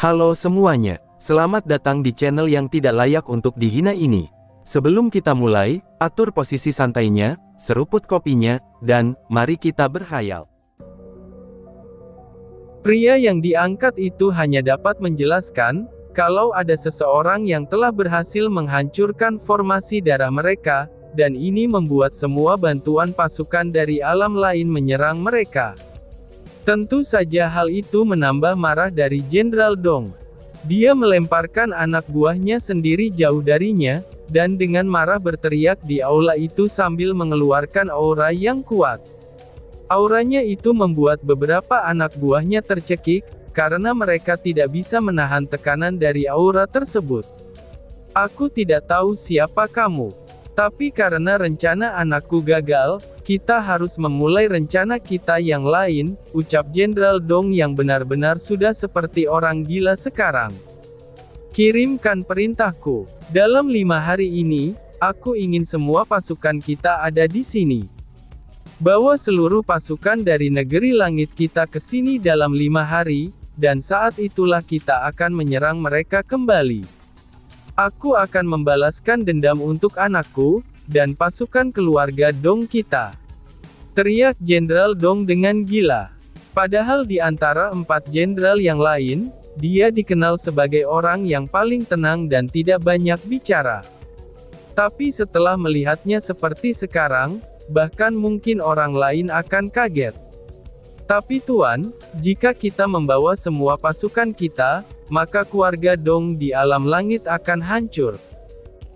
Halo semuanya, selamat datang di channel yang tidak layak untuk dihina ini. Sebelum kita mulai, atur posisi santainya, seruput kopinya, dan mari kita berkhayal. Pria yang diangkat itu hanya dapat menjelaskan, kalau ada seseorang yang telah berhasil menghancurkan formasi darah mereka, dan ini membuat semua bantuan pasukan dari alam lain menyerang mereka. Tentu saja hal itu menambah marah dari Jenderal Dong. Dia melemparkan anak buahnya sendiri jauh darinya, dan dengan marah berteriak di aula itu sambil mengeluarkan aura yang kuat. Auranya itu membuat beberapa anak buahnya tercekik, karena mereka tidak bisa menahan tekanan dari aura tersebut. Aku tidak tahu siapa kamu. Tapi karena rencana anakku gagal, kita harus memulai rencana kita yang lain, ucap Jenderal Dong yang benar-benar sudah seperti orang gila sekarang. Kirimkan perintahku. Dalam 5 hari ini, aku ingin semua pasukan kita ada di sini. Bawa seluruh pasukan dari negeri langit kita ke sini dalam 5 hari, dan saat itulah kita akan menyerang mereka kembali. Aku akan membalaskan dendam untuk anakku, dan pasukan keluarga Dong kita. Teriak Jenderal Dong dengan gila. Padahal di antara 4 jenderal yang lain, dia dikenal sebagai orang yang paling tenang dan tidak banyak bicara. Tapi setelah melihatnya seperti sekarang, bahkan mungkin orang lain akan kaget. Tapi Tuan, jika kita membawa semua pasukan kita, maka keluarga Dong di alam langit akan hancur.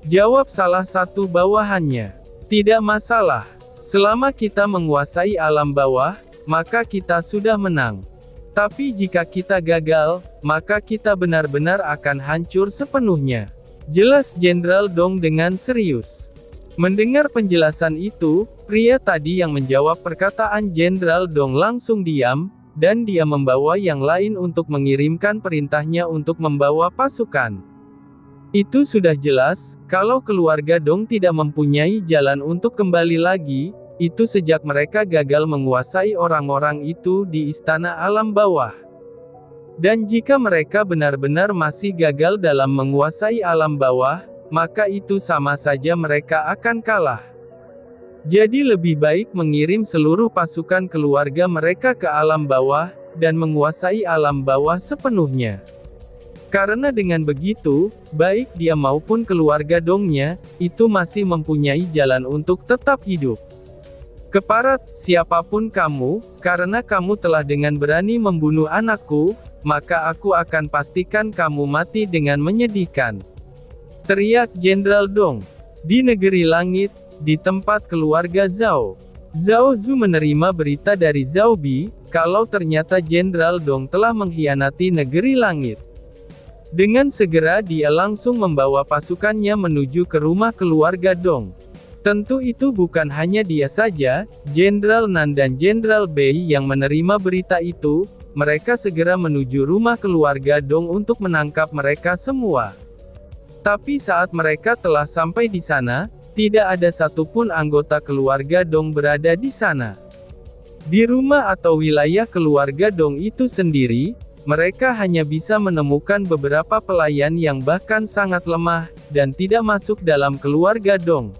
Jawab salah satu bawahannya. Tidak masalah. Selama kita menguasai alam bawah, maka kita sudah menang. Tapi jika kita gagal, maka kita benar-benar akan hancur sepenuhnya. Jelas Jenderal Dong dengan serius. Mendengar penjelasan itu, pria tadi yang menjawab perkataan Jenderal Dong langsung diam, dan dia membawa yang lain untuk mengirimkan perintahnya untuk membawa pasukan. Itu sudah jelas, kalau keluarga Dong tidak mempunyai jalan untuk kembali lagi, itu sejak mereka gagal menguasai orang-orang itu di istana alam bawah. Dan jika mereka benar-benar masih gagal dalam menguasai alam bawah, maka itu sama saja mereka akan kalah. Jadi lebih baik mengirim seluruh pasukan keluarga mereka ke alam bawah, dan menguasai alam bawah sepenuhnya. Karena dengan begitu, baik dia maupun keluarga Dongnya, itu masih mempunyai jalan untuk tetap hidup. Keparat, siapapun kamu, karena kamu telah dengan berani membunuh anakku, maka aku akan pastikan kamu mati dengan menyedihkan. Teriak Jenderal Dong. Di negeri langit, di tempat keluarga Zhao. Zhao Zu menerima berita dari Zhao Bi, kalau ternyata Jenderal Dong telah mengkhianati negeri langit. Dengan segera dia langsung membawa pasukannya menuju ke rumah keluarga Dong. Tentu itu bukan hanya dia saja, Jenderal Nan dan Jenderal Bei yang menerima berita itu, mereka segera menuju rumah keluarga Dong untuk menangkap mereka semua. Tapi saat mereka telah sampai di sana, tidak ada satupun anggota keluarga Dong berada di sana. Di rumah atau wilayah keluarga Dong itu sendiri, mereka hanya bisa menemukan beberapa pelayan yang bahkan sangat lemah, dan tidak masuk dalam keluarga Dong.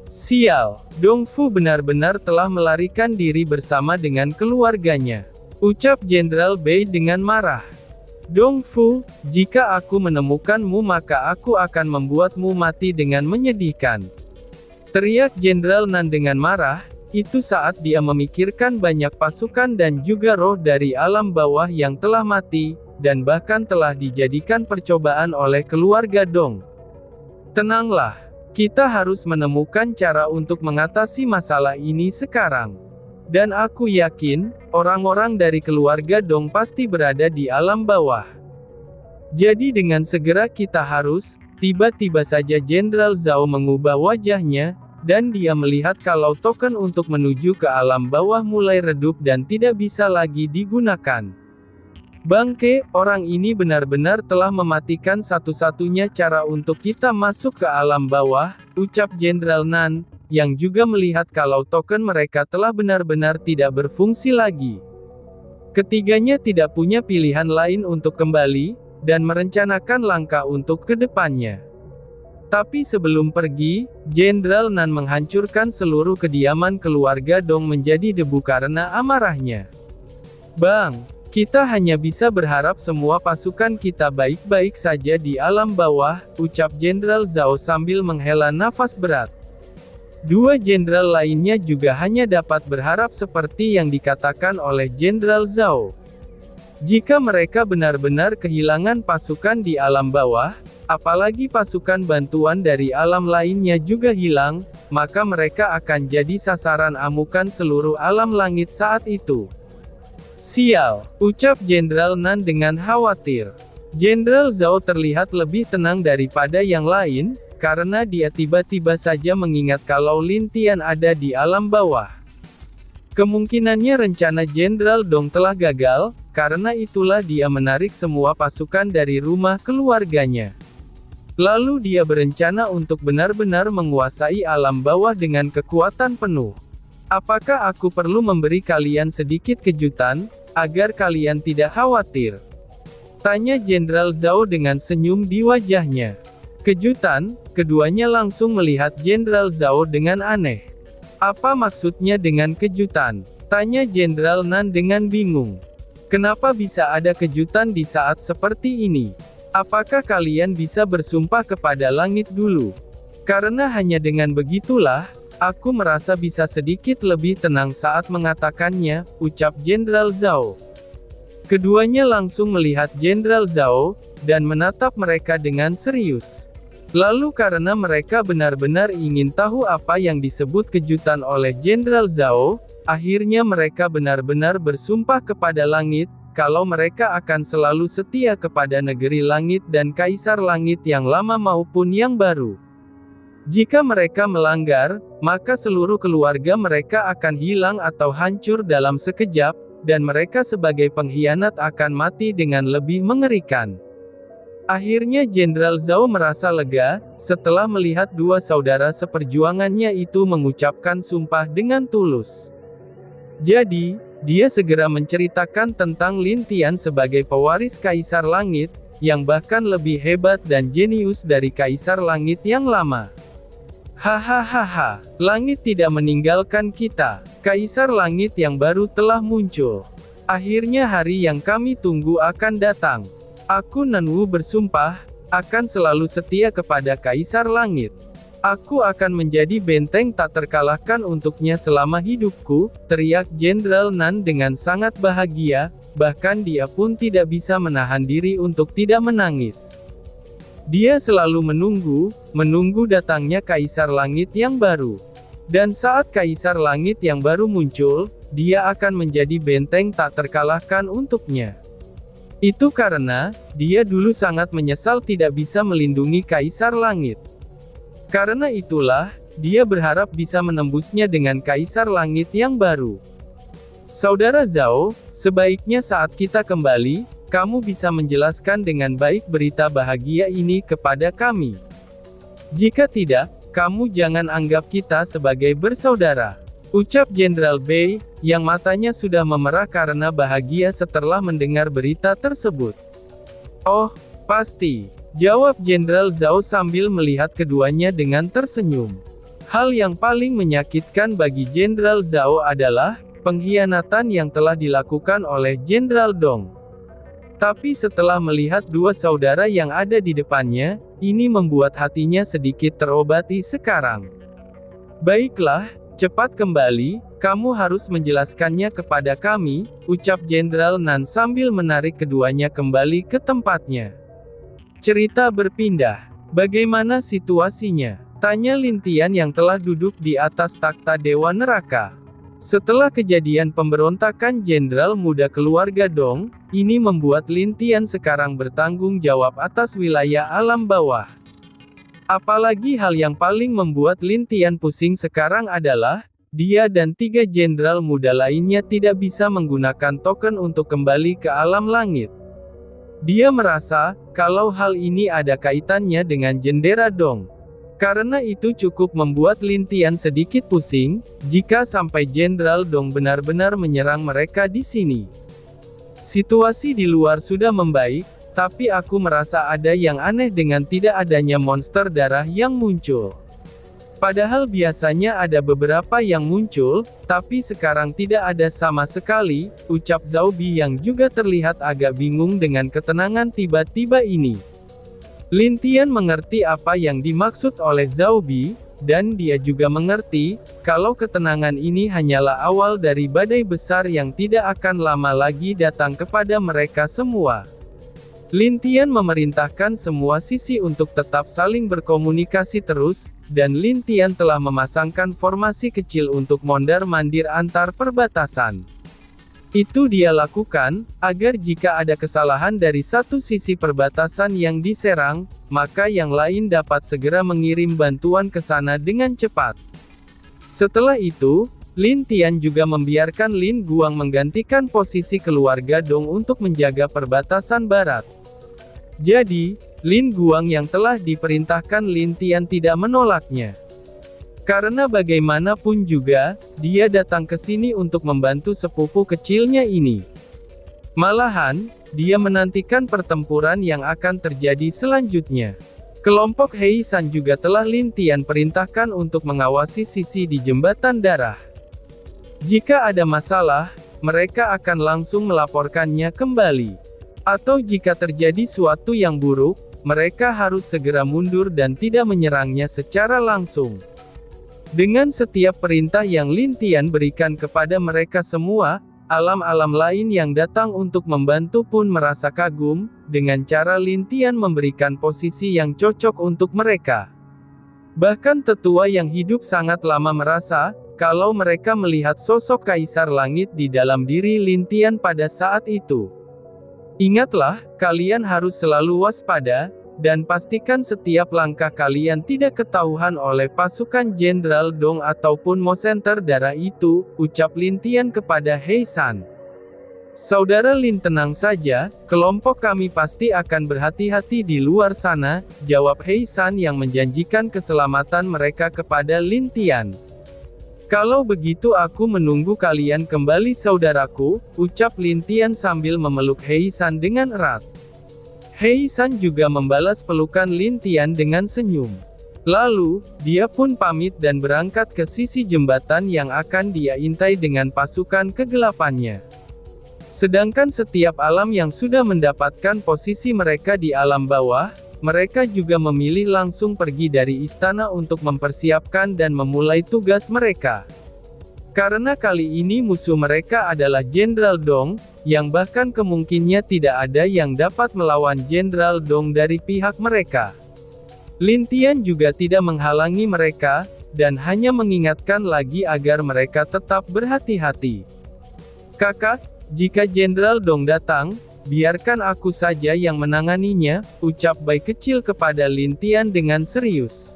Sial, Dong Fu benar-benar telah melarikan diri bersama dengan keluarganya. Ucap Jenderal Bei dengan marah. Dong Fu, jika aku menemukanmu maka aku akan membuatmu mati dengan menyedihkan. Teriak Jenderal Nan dengan marah, itu saat dia memikirkan banyak pasukan dan juga roh dari alam bawah yang telah mati, dan bahkan telah dijadikan percobaan oleh keluarga Dong. Tenanglah, kita harus menemukan cara untuk mengatasi masalah ini sekarang. Dan aku yakin, orang-orang dari keluarga Dong pasti berada di alam bawah. Jadi dengan segera kita harus, tiba-tiba saja Jenderal Zhao mengubah wajahnya, dan dia melihat kalau token untuk menuju ke alam bawah mulai redup dan tidak bisa lagi digunakan. Bangke, orang ini benar-benar telah mematikan satu-satunya cara untuk kita masuk ke alam bawah, ucap Jenderal Nan, yang juga melihat kalau token mereka telah benar-benar tidak berfungsi lagi. Ketiganya tidak punya pilihan lain untuk kembali, dan merencanakan langkah untuk ke depannya. Tapi sebelum pergi, Jenderal Nan menghancurkan seluruh kediaman keluarga Dong menjadi debu karena amarahnya. "Bang, kita hanya bisa berharap semua pasukan kita baik-baik saja di alam bawah," ucap Jenderal Zhao sambil menghela nafas berat. Dua jenderal lainnya juga hanya dapat berharap seperti yang dikatakan oleh Jenderal Zhao. Jika mereka benar-benar kehilangan pasukan di alam bawah, apalagi pasukan bantuan dari alam lainnya juga hilang, maka mereka akan jadi sasaran amukan seluruh alam langit saat itu. "Sial," ucap Jenderal Nan dengan khawatir. Jenderal Zhao terlihat lebih tenang daripada yang lain, karena dia tiba-tiba saja mengingat kalau Lin Tian ada di alam bawah. Kemungkinannya rencana Jenderal Dong telah gagal, karena itulah dia menarik semua pasukan dari rumah keluarganya. Lalu dia berencana untuk benar-benar menguasai alam bawah dengan kekuatan penuh. "Apakah aku perlu memberi kalian sedikit kejutan, agar kalian tidak khawatir?" tanya Jenderal Zhao dengan senyum di wajahnya. "Kejutan?" Keduanya langsung melihat Jenderal Zhao dengan aneh. "Apa maksudnya dengan kejutan?" tanya Jenderal Nan dengan bingung. "Kenapa bisa ada kejutan di saat seperti ini? Apakah kalian bisa bersumpah kepada langit dulu? Karena hanya dengan begitulah, aku merasa bisa sedikit lebih tenang saat mengatakannya," ucap Jenderal Zhao. Keduanya langsung melihat Jenderal Zhao, dan menatap mereka dengan serius. Lalu karena mereka benar-benar ingin tahu apa yang disebut kejutan oleh Jenderal Zhao, akhirnya mereka benar-benar bersumpah kepada langit, kalau mereka akan selalu setia kepada negeri langit dan kaisar langit yang lama maupun yang baru. Jika mereka melanggar, maka seluruh keluarga mereka akan hilang atau hancur dalam sekejap, dan mereka sebagai pengkhianat akan mati dengan lebih mengerikan. Akhirnya Jenderal Zhao merasa lega, setelah melihat dua saudara seperjuangannya itu mengucapkan sumpah dengan tulus. Jadi, dia segera menceritakan tentang Lin Tian sebagai pewaris Kaisar Langit, yang bahkan lebih hebat dan jenius dari Kaisar Langit yang lama. "Hahaha, langit tidak meninggalkan kita. Kaisar Langit yang baru telah muncul. Akhirnya hari yang kami tunggu akan datang. Aku Nanwu bersumpah, akan selalu setia kepada Kaisar Langit. Aku akan menjadi benteng tak terkalahkan untuknya selama hidupku," teriak Jenderal Nan dengan sangat bahagia, bahkan dia pun tidak bisa menahan diri untuk tidak menangis. Dia selalu menunggu datangnya Kaisar Langit yang baru. Dan saat Kaisar Langit yang baru muncul, dia akan menjadi benteng tak terkalahkan untuknya. Itu karena, dia dulu sangat menyesal tidak bisa melindungi Kaisar Langit. Karena itulah, dia berharap bisa menembusnya dengan Kaisar Langit yang baru. "Saudara Zhao, sebaiknya saat kita kembali, kamu bisa menjelaskan dengan baik berita bahagia ini kepada kami. Jika tidak, kamu jangan anggap kita sebagai bersaudara," ucap Jenderal Bei, yang matanya sudah memerah karena bahagia setelah mendengar berita tersebut. "Oh, pasti," jawab Jenderal Zhao sambil melihat keduanya dengan tersenyum. Hal yang paling menyakitkan bagi Jenderal Zhao adalah pengkhianatan yang telah dilakukan oleh Jenderal Dong. Tapi setelah melihat dua saudara yang ada di depannya, ini membuat hatinya sedikit terobati sekarang. "Baiklah, cepat kembali, kamu harus menjelaskannya kepada kami," ucap Jenderal Nan sambil menarik keduanya kembali ke tempatnya. Cerita berpindah. "Bagaimana situasinya?" tanya Lin Tian yang telah duduk di atas takhta Dewa Neraka. Setelah kejadian pemberontakan Jenderal muda keluarga Dong, ini membuat Lin Tian sekarang bertanggung jawab atas wilayah alam bawah. Apalagi hal yang paling membuat Lin Tian pusing sekarang adalah, dia dan 3 jenderal muda lainnya tidak bisa menggunakan token untuk kembali ke alam langit. Dia merasa, kalau hal ini ada kaitannya dengan Jendera Dong. Karena itu cukup membuat Lin Tian sedikit pusing, jika sampai Jenderal Dong benar-benar menyerang mereka di sini. Situasi di luar sudah membaik, Tapi aku merasa ada yang aneh dengan tidak adanya monster darah yang muncul. Padahal biasanya ada beberapa yang muncul, tapi sekarang tidak ada sama sekali, ucap Zhao Bi yang juga terlihat agak bingung dengan ketenangan tiba-tiba ini. Lin Tian mengerti apa yang dimaksud oleh Zhao Bi, dan dia juga mengerti, kalau ketenangan ini hanyalah awal dari badai besar yang tidak akan lama lagi datang kepada mereka semua. Lin Tian memerintahkan semua sisi untuk tetap saling berkomunikasi terus, dan Lin Tian telah memasangkan formasi kecil untuk mondar-mandir antar perbatasan. Itu dia lakukan, agar jika ada kesalahan dari satu sisi perbatasan yang diserang, maka yang lain dapat segera mengirim bantuan ke sana dengan cepat. Setelah itu, Lin Tian juga membiarkan Lin Guang menggantikan posisi keluarga Dong untuk menjaga perbatasan barat. Jadi, Lin Guang yang telah diperintahkan Lin Tian tidak menolaknya. Karena bagaimanapun juga, dia datang ke sini untuk membantu sepupu kecilnya ini. Malahan, dia menantikan pertempuran yang akan terjadi selanjutnya. Kelompok Hei San juga telah Lin Tian perintahkan untuk mengawasi sisi di jembatan darah. Jika ada masalah, mereka akan langsung melaporkannya kembali. Atau jika terjadi suatu yang buruk, mereka harus segera mundur dan tidak menyerangnya secara langsung. Dengan setiap perintah yang Lin Tian berikan kepada mereka semua, alam-alam lain yang datang untuk membantu pun merasa kagum, dengan cara Lin Tian memberikan posisi yang cocok untuk mereka. Bahkan tetua yang hidup sangat lama merasa, kalau mereka melihat sosok Kaisar Langit di dalam diri Lin Tian pada saat itu. Ingatlah, kalian harus selalu waspada, dan pastikan setiap langkah kalian tidak ketahuan oleh pasukan Jenderal Dong ataupun monster darah itu, ucap Lin Tian kepada Hei San. Saudara Lin, tenang saja, kelompok kami pasti akan berhati-hati di luar sana, jawab Hei San yang menjanjikan keselamatan mereka kepada Lin Tian. Kalau begitu aku menunggu kalian kembali saudaraku, ucap Lin Tian sambil memeluk Hei San dengan erat. Hei San juga membalas pelukan Lin Tian dengan senyum. Lalu, dia pun pamit dan berangkat ke sisi jembatan yang akan dia intai dengan pasukan kegelapannya. Sedangkan setiap alam yang sudah mendapatkan posisi mereka di alam bawah, mereka juga memilih langsung pergi dari istana untuk mempersiapkan dan memulai tugas mereka. Karena kali ini musuh mereka adalah Jenderal Dong, yang bahkan kemungkinannya tidak ada yang dapat melawan Jenderal Dong dari pihak mereka. Lin Tian juga tidak menghalangi mereka, dan hanya mengingatkan lagi agar mereka tetap berhati-hati. Kakak, jika Jenderal Dong datang, biarkan aku saja yang menanganinya, ucap Bai kecil kepada Lin Tian dengan serius.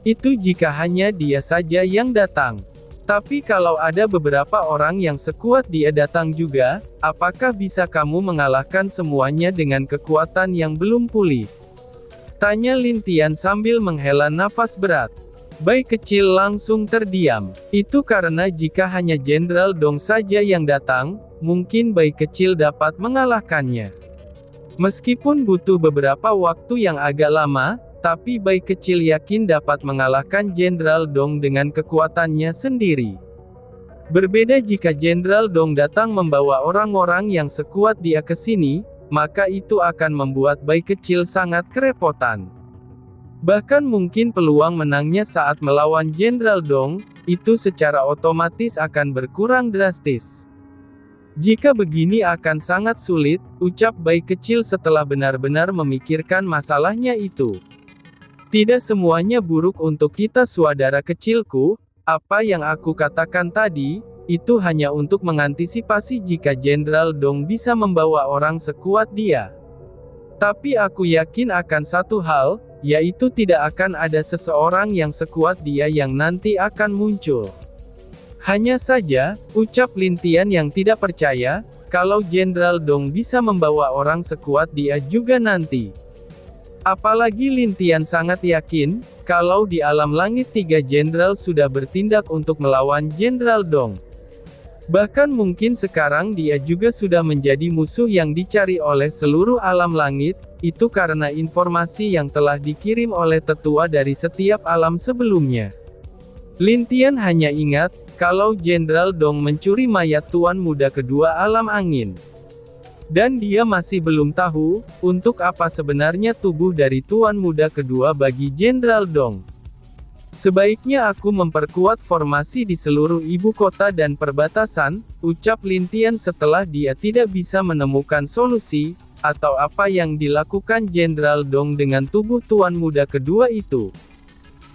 Itu jika hanya dia saja yang datang. Tapi kalau ada beberapa orang yang sekuat dia datang juga, apakah bisa kamu mengalahkan semuanya dengan kekuatan yang belum pulih? Tanya Lin Tian sambil menghela nafas berat. Bai kecil langsung terdiam. Itu karena jika hanya Jenderal Dong saja yang datang, mungkin Bai kecil dapat mengalahkannya. Meskipun butuh beberapa waktu yang agak lama, tapi Bai kecil yakin dapat mengalahkan Jenderal Dong dengan kekuatannya sendiri. Berbeda jika Jenderal Dong datang membawa orang-orang yang sekuat dia ke sini, maka itu akan membuat Bai kecil sangat kerepotan. Bahkan mungkin peluang menangnya saat melawan Jenderal Dong, itu secara otomatis akan berkurang drastis. Jika begini akan sangat sulit, ucap Bai kecil setelah benar-benar memikirkan masalahnya itu. Tidak semuanya buruk untuk kita saudara kecilku, apa yang aku katakan tadi, itu hanya untuk mengantisipasi jika Jenderal Dong bisa membawa orang sekuat dia. Tapi aku yakin akan satu hal, yaitu tidak akan ada seseorang yang sekuat dia yang nanti akan muncul. Hanya saja, ucap Lin Tian yang tidak percaya, kalau Jenderal Dong bisa membawa orang sekuat dia juga nanti. Apalagi Lin Tian sangat yakin, kalau di alam langit 3 jenderal sudah bertindak untuk melawan Jenderal Dong. Bahkan mungkin sekarang dia juga sudah menjadi musuh yang dicari oleh seluruh alam langit, itu karena informasi yang telah dikirim oleh tetua dari setiap alam sebelumnya. Lin Tian hanya ingat, kalau Jenderal Dong mencuri mayat Tuan Muda kedua alam angin. Dan dia masih belum tahu, untuk apa sebenarnya tubuh dari Tuan Muda kedua bagi Jenderal Dong. Sebaiknya aku memperkuat formasi di seluruh ibu kota dan perbatasan, ucap Lin Tian setelah dia tidak bisa menemukan solusi, atau apa yang dilakukan Jenderal Dong dengan tubuh Tuan Muda kedua itu.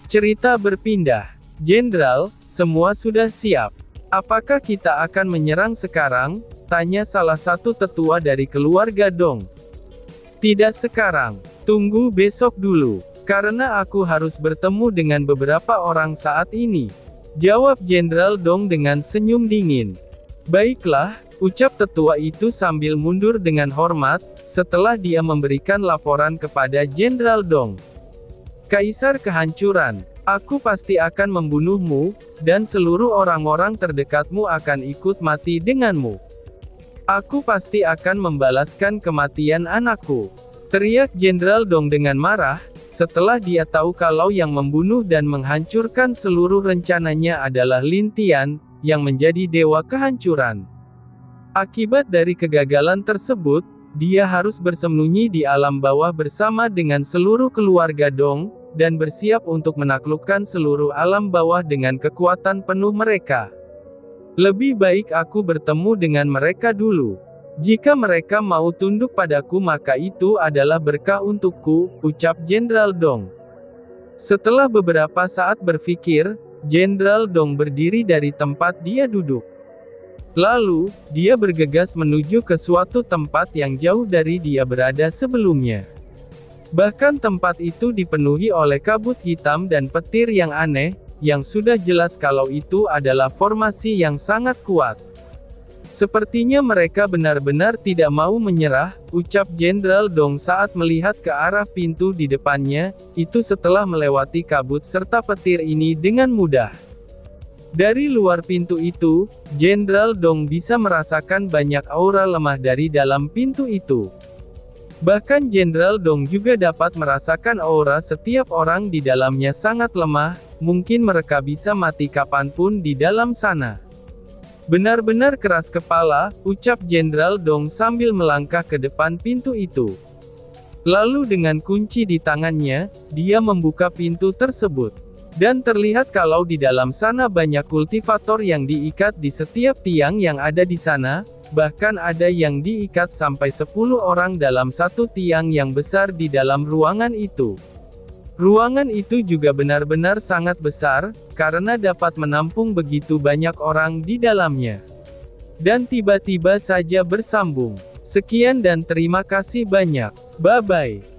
Cerita berpindah. Jenderal, semua sudah siap. Apakah kita akan menyerang sekarang? Tanya salah satu tetua dari keluarga Dong. Tidak sekarang. Tunggu besok dulu. Karena aku harus bertemu dengan beberapa orang saat ini. Jawab Jenderal Dong dengan senyum dingin. Baiklah, ucap tetua itu sambil mundur dengan hormat, setelah dia memberikan laporan kepada Jenderal Dong. Kaisar kehancuran, aku pasti akan membunuhmu, dan seluruh orang-orang terdekatmu akan ikut mati denganmu. Aku pasti akan membalaskan kematian anakku. Teriak Jenderal Dong dengan marah, setelah dia tahu kalau yang membunuh dan menghancurkan seluruh rencananya adalah Lin Tian, yang menjadi dewa kehancuran. Akibat dari kegagalan tersebut, dia harus bersembunyi di alam bawah bersama dengan seluruh keluarga Dong, dan bersiap untuk menaklukkan seluruh alam bawah dengan kekuatan penuh mereka. Lebih baik aku bertemu dengan mereka dulu. Jika mereka mau tunduk padaku maka itu adalah berkah untukku, ucap Jenderal Dong. Setelah beberapa saat berpikir, Jenderal Dong berdiri dari tempat dia duduk. Lalu, dia bergegas menuju ke suatu tempat yang jauh dari dia berada sebelumnya. Bahkan tempat itu dipenuhi oleh kabut hitam dan petir yang aneh, yang sudah jelas kalau itu adalah formasi yang sangat kuat. Sepertinya mereka benar-benar tidak mau menyerah, ucap Jenderal Dong saat melihat ke arah pintu di depannya, itu setelah melewati kabut serta petir ini dengan mudah. Dari luar pintu itu, Jenderal Dong bisa merasakan banyak aura lemah dari dalam pintu itu. Bahkan Jenderal Dong juga dapat merasakan aura setiap orang di dalamnya sangat lemah, mungkin mereka bisa mati kapanpun di dalam sana. Benar-benar keras kepala, ucap Jenderal Dong sambil melangkah ke depan pintu itu. Lalu dengan kunci di tangannya, dia membuka pintu tersebut. Dan terlihat kalau di dalam sana banyak kultivator yang diikat di setiap tiang yang ada di sana, bahkan ada yang diikat sampai 10 orang dalam satu tiang yang besar di dalam ruangan itu. Ruangan itu juga benar-benar sangat besar, karena dapat menampung begitu banyak orang di dalamnya. Dan tiba-tiba saja bersambung. Sekian dan terima kasih banyak. Bye-bye.